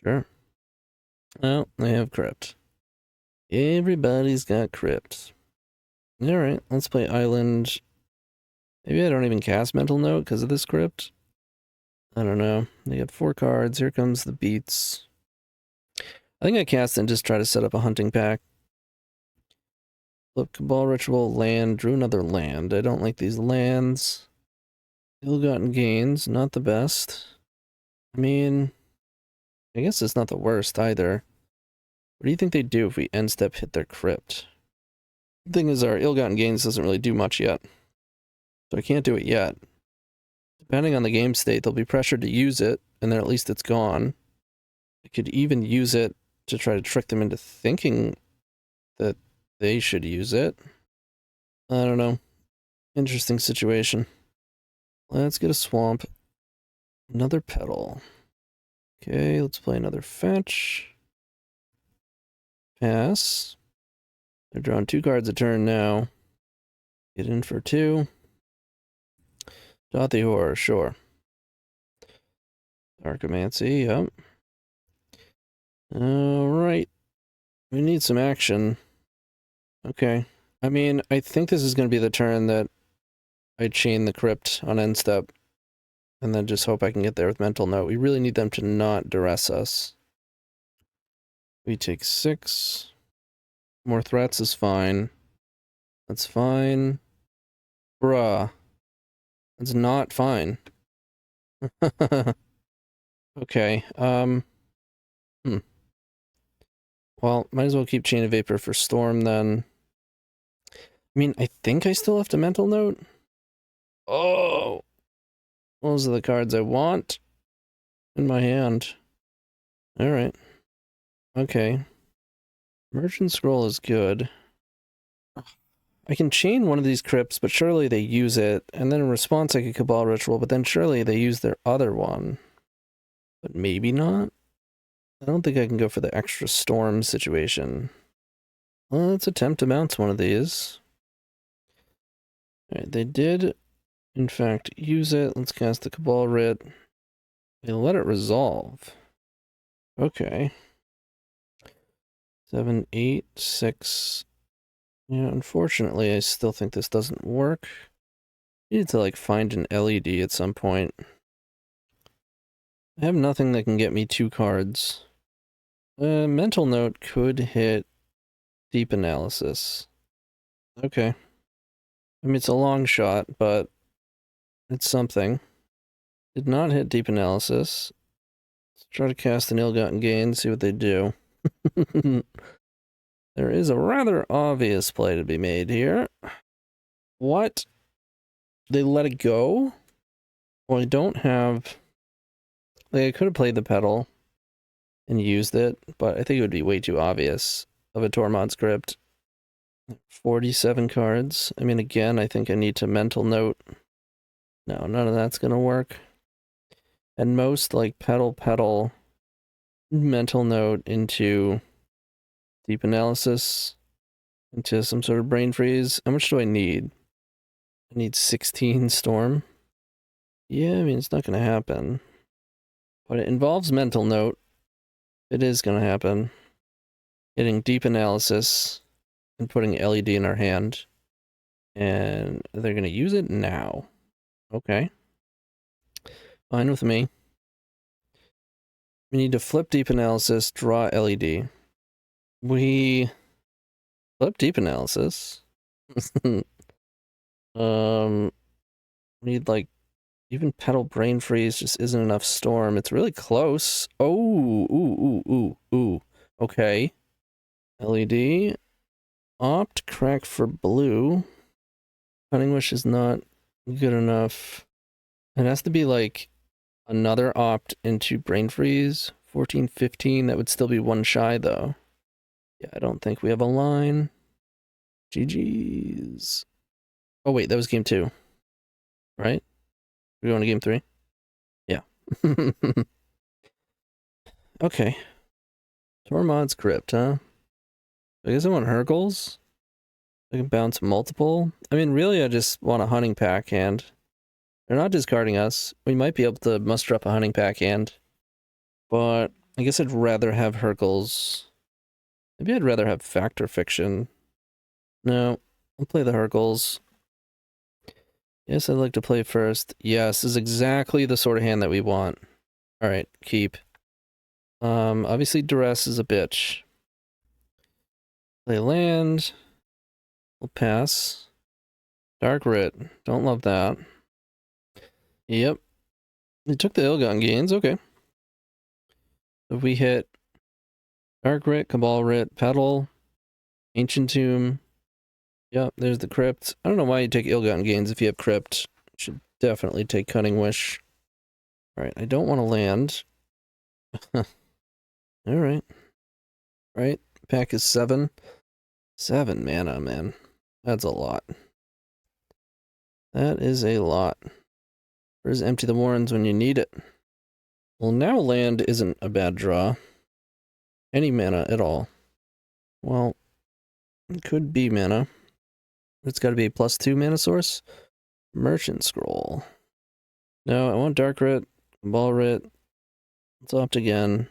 Sure. Well, they have crypt. Everybody's got crypt. Alright, let's play island. Maybe I don't even cast mental note because of this crypt. I don't know. They got 4 cards. Here comes the beats. I think I cast and just try to set up a hunting pack. Flip Cabal Ritual, land, drew another land. I don't like these lands. Ill-gotten gains, not the best. I mean, I guess it's not the worst either. What do you think they do if we end step hit their crypt? The thing is, our ill-gotten gains doesn't really do much yet. So I can't do it yet. Depending on the game state, they'll be pressured to use it, and then at least it's gone. I could even use it to try to trick them into thinking that they should use it. I don't know. Interesting situation. Let's get a swamp. Another petal. Okay, let's play another fetch. Pass. They're drawing 2 cards a turn now. Get in for 2. Dothy Horror, sure. Archomancy, yep. Alright. We need some action. Okay. I mean, I think this is going to be the turn that I chain the crypt on end step. And then just hope I can get there with mental note. We really need them to not duress us. We take 6. More threats is fine. That's fine. Bruh. That's not fine. Okay, Well, might as well keep Chain of Vapor for Storm then. I mean, I think I still have to mental note. Oh! Those are the cards I want in my hand. Alright. Okay. Merchant Scroll is good. I can chain one of these crypts, but surely they use it, and then in response I could Cabal Ritual, but then surely they use their other one. But maybe not? I don't think I can go for the extra storm situation. Well, let's attempt to bounce one of these. Alright, they did, in fact, use it. Let's cast the Cabal Writ. They let it resolve. Okay. 7, 8, 6. Yeah, unfortunately, I still think this doesn't work. I need to, like, find an LED at some point. I have nothing that can get me 2 cards. Mental Note could hit Deep Analysis. Okay. I mean, it's a long shot, but it's something. Did not hit Deep Analysis. Let's try to cast an Ill-Gotten Gain, see what they do. There is a rather obvious play to be made here. What? They let it go? Well, I don't have... Like, I could have played the pedal and used it, but I think it would be way too obvious of a Tormod script. 47 cards. I mean, again, I think I need to mental note. No, none of that's gonna work. At most, like, pedal, mental note into Deep Analysis, into some sort of brain freeze. How much do I need? I need 16 Storm. Yeah, I mean, it's not gonna happen. But it involves mental note. It is gonna happen. Getting Deep Analysis and putting LED in our hand. And they're gonna use it now. Okay. Fine with me. We need to flip Deep Analysis, draw LED. We flip Deep Analysis. We need, like, even pedal brain freeze just isn't enough storm. It's really close. Oh, ooh. Okay. LED. Opt, crack for blue. Cunning Wish is not good enough. It has to be, like, another opt into brain freeze. 14, 15. That would still be one shy, though. Yeah, I don't think we have a line. GG's. Oh, wait, that was game 2. Right? We're going to game 3? Yeah. Okay. Tormod's Crypt, huh? I guess I want Hurkles. I can bounce multiple. I mean, really, I just want a Hunting Pack hand. They're not discarding us. We might be able to muster up a Hunting Pack hand. But I guess I'd rather have Hurkles. Maybe I'd rather have Fact or Fiction. No, I'll play the Hurkles. Yes, I'd like to play first. Yes, this is exactly the sort of hand that we want. Alright, keep. Obviously Duress is a bitch. Play land. We'll pass. Dark Writ. Don't love that. Yep. They took the Ill-Gotten Gains, okay. If we hit Dark Writ, Cabal Writ, Petal, Ancient Tomb. Yep, there's the Crypt. I don't know why you take Ill-Gotten Gains if you have Crypt. You should definitely take Cunning Wish. Alright, I don't want to land. Alright. Right, pack is 7. 7 mana, man. That's a lot. That is a lot. Where's Empty the Warrens when you need it? Well, now land isn't a bad draw. Any mana at all. Well, it could be mana. It's got to be a +2 mana source. Merchant Scroll. No, I want Dark Writ, Ball Writ. Let's opt again.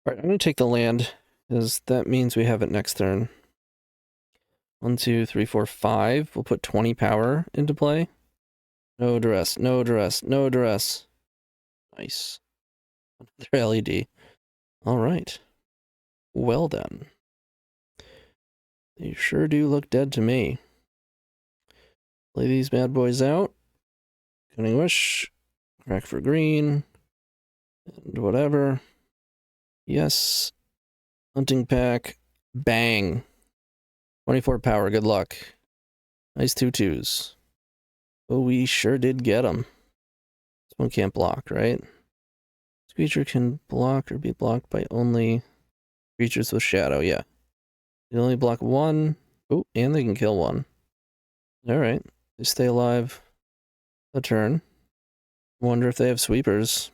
Alright, I'm going to take the land, because that means we have it next turn. 1, 2, 3, 4, 5. We'll put 20 power into play. No duress, no duress, no duress. Nice. Another LED. Alright. Well then. They sure do look dead to me. Play these bad boys out. Cunning Wish. Crack for green. And whatever. Yes. Hunting Pack. Bang. 24 power, good luck. Nice 2/2s. Oh, we sure did get them. This one can't block, right? This creature can block or be blocked by only Creatures with shadow, yeah. They only block one. Oh, and they can kill one. Alright. They stay alive a turn. Wonder if they have sweepers.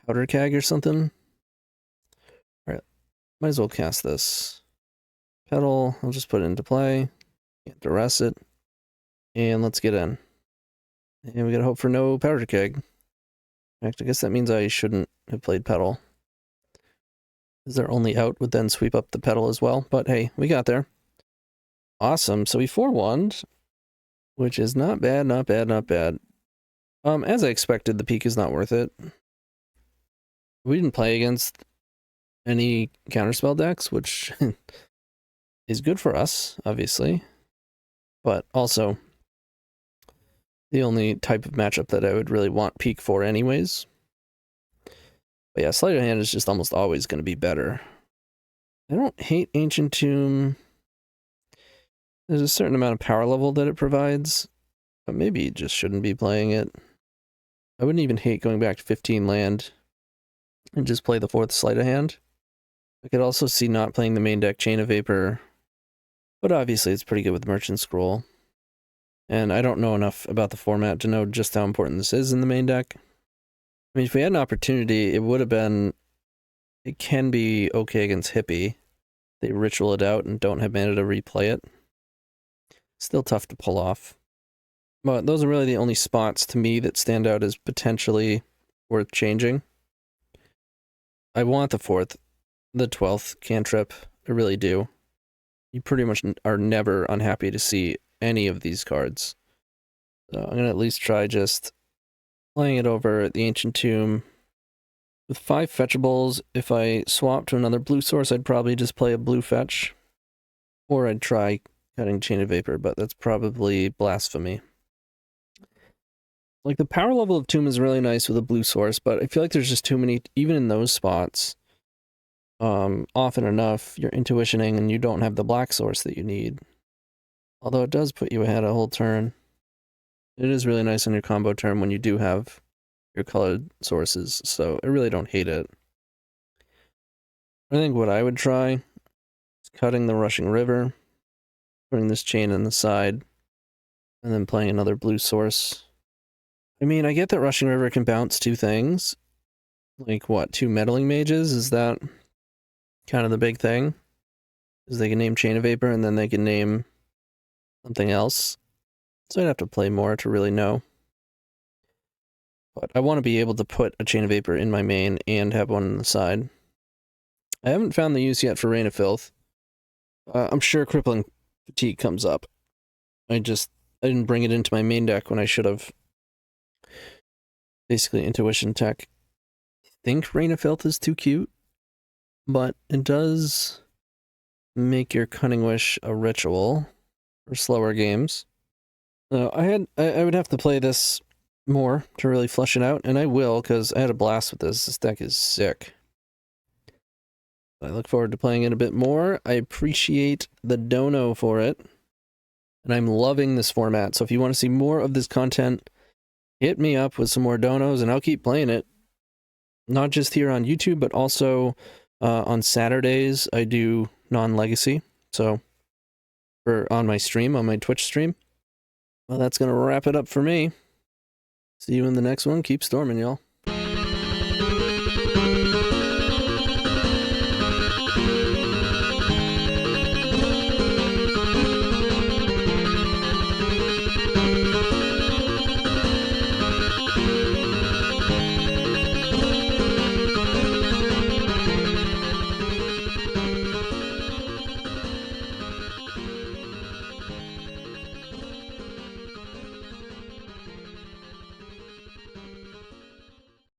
Powder keg or something? Alright. Might as well cast this. Petal, I'll just put it into play. Can't duress it. And let's get in. And we gotta hope for no powder keg. In fact, I guess that means I shouldn't have played Petal. Because their only out would then sweep up the Petal as well. But hey, we got there. Awesome. So we 4-1'd, which is not bad, not bad, not bad. As I expected, the peak is not worth it. We didn't play against any counterspell decks, which is good for us, obviously. But also, the only type of matchup that I would really want peak for anyways. But yeah, Sleight of Hand is just almost always going to be better. I don't hate Ancient Tomb. There's a certain amount of power level that it provides, but maybe you just shouldn't be playing it. I wouldn't even hate going back to 15 land and just play the 4th Sleight of Hand. I could also see not playing the main deck Chain of Vapor, but obviously it's pretty good with Merchant Scroll. And I don't know enough about the format to know just how important this is in the main deck. I mean, if we had an opportunity, it would have been... It can be okay against Hippie. They ritual it out and don't have mana to replay it. Still tough to pull off. But those are really the only spots to me that stand out as potentially worth changing. I want the 4th, the 12th cantrip. I really do. You pretty much are never unhappy to see any of these cards. So I'm going to at least try just playing it over at the Ancient Tomb. With 5 fetchables, if I swap to another blue source, I'd probably just play a blue fetch. Or I'd try cutting Chain of Vapor, but that's probably blasphemy. Like, the power level of Tomb is really nice with a blue source, but I feel like there's just too many, even in those spots. Often enough, you're intuitioning and you don't have the black source that you need. Although it does put you ahead a whole turn. It is really nice on your combo turn when you do have your colored sources, so I really don't hate it. I think what I would try is cutting the Rushing River, putting this chain in the side, and then playing another blue source. I mean, I get that Rushing River can bounce 2 things. Like, what, 2 Meddling Mages? Is that kind of the big thing? Is they can name Chain of Vapor, and then they can name something else. So I'd have to play more to really know. But I want to be able to put a Chain of Vapor in my main and have one on the side. I haven't found the use yet for Rain of Filth. I'm sure Crippling Fatigue comes up. I didn't bring it into my main deck when I should have. Basically, Intuition Tech. I think Rain of Filth is too cute, but it does make your Cunning Wish a ritual for slower games. I would have to play this more to really flesh it out, and I will, because I had a blast with this. This deck is sick. I look forward to playing it a bit more. I appreciate the dono for it, and I'm loving this format. So if you want to see more of this content, hit me up with some more donos, and I'll keep playing it. Not just here on YouTube, but also on Saturdays, I do non-legacy. So on my stream, on my Twitch stream. Well, that's going to wrap it up for me. See you in the next one. Keep storming, y'all.